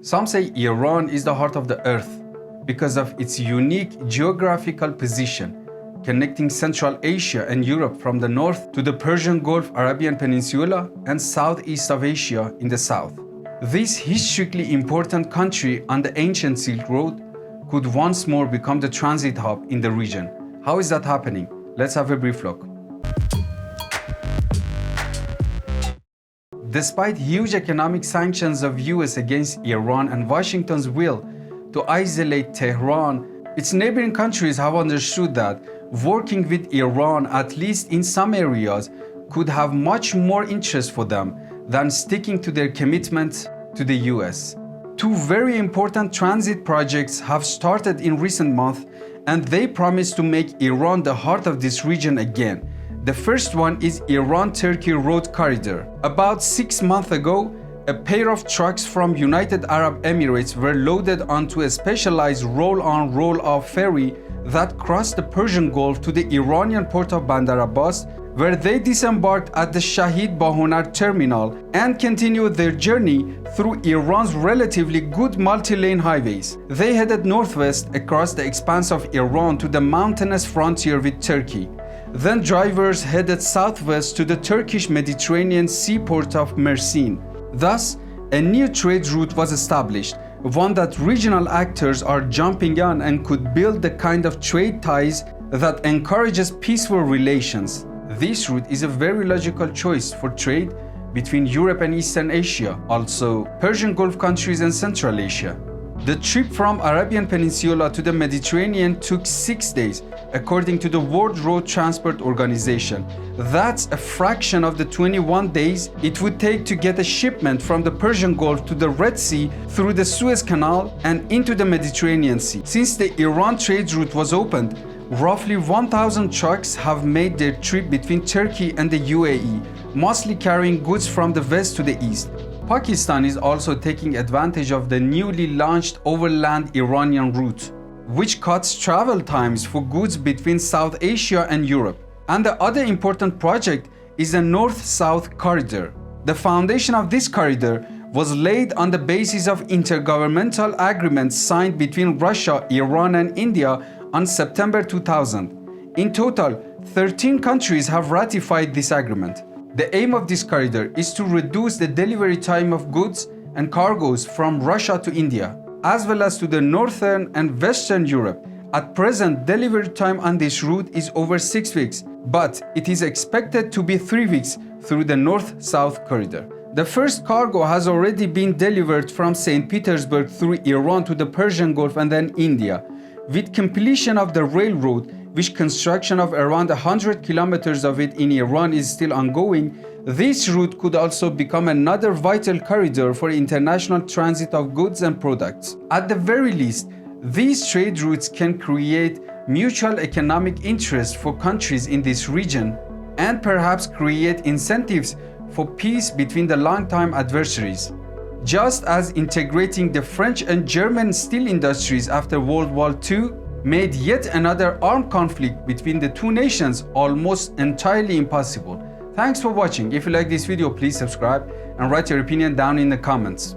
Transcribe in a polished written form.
Some say Iran is the heart of the earth because of its unique geographical position, connecting Central Asia and Europe from the north to the Persian Gulf, Arabian peninsula, and southeast of Asia in the south. This historically important country on the ancient Silk Road could once more become the transit hub in the region. How is that happening? Let's have a brief look. Despite huge economic sanctions of US against Iran and Washington's will to isolate Tehran, its neighboring countries have understood that working with Iran, at least in some areas, could have much more interest for them than sticking to their commitment to the US. Two very important transit projects have started in recent months, and they promise to make Iran the heart of this region again. The first one is Iran-Turkey Road Corridor. About 6 months ago, a pair of trucks from United Arab Emirates were loaded onto a specialized roll-on, roll-off ferry that crossed the Persian Gulf to the Iranian port of Bandar Abbas, where they disembarked at the Shahid Bahonar terminal and continued their journey through Iran's relatively good multi-lane highways. They headed northwest across the expanse of Iran to the mountainous frontier with Turkey. Then drivers headed southwest to the Turkish Mediterranean seaport of Mersin. Thus, a new trade route was established, one that regional actors are jumping on and could build the kind of trade ties that encourages peaceful relations. This route is a very logical choice for trade between Europe and Eastern Asia, also Persian Gulf countries and Central Asia. The trip from Arabian Peninsula to the Mediterranean took 6 days, according to the World Road Transport Organization. That's a fraction of the 21 days it would take to get a shipment from the Persian Gulf to the Red Sea through the Suez Canal and into the Mediterranean Sea. Since the Iran trade route was opened, roughly 1,000 trucks have made their trip between Turkey and the UAE, mostly carrying goods from the west to the east. Pakistan is also taking advantage of the newly launched overland Iranian route, which cuts travel times for goods between South Asia and Europe. And the other important project is the North-South Corridor. The foundation of this corridor was laid on the basis of intergovernmental agreements signed between Russia, Iran, and India on September 2000. In total, 13 countries have ratified this agreement. The aim of this corridor is to reduce the delivery time of goods and cargoes from Russia to India, as well as to the northern and western Europe. At present, delivery time on this route is over 6 weeks, but it is expected to be 3 weeks through the North-South Corridor. The first cargo has already been delivered from St. Petersburg through Iran to the Persian Gulf and then India. With completion of the railroad, which construction of around 100 kilometers of it in Iran is still ongoing, this route could also become another vital corridor for international transit of goods and products. At the very least, these trade routes can create mutual economic interest for countries in this region and perhaps create incentives for peace between the longtime adversaries. Just as integrating the French and German steel industries after World War II made yet another armed conflict between the two nations almost entirely impossible. Thanks for watching. If you like this video, please subscribe and write your opinion down in the comments.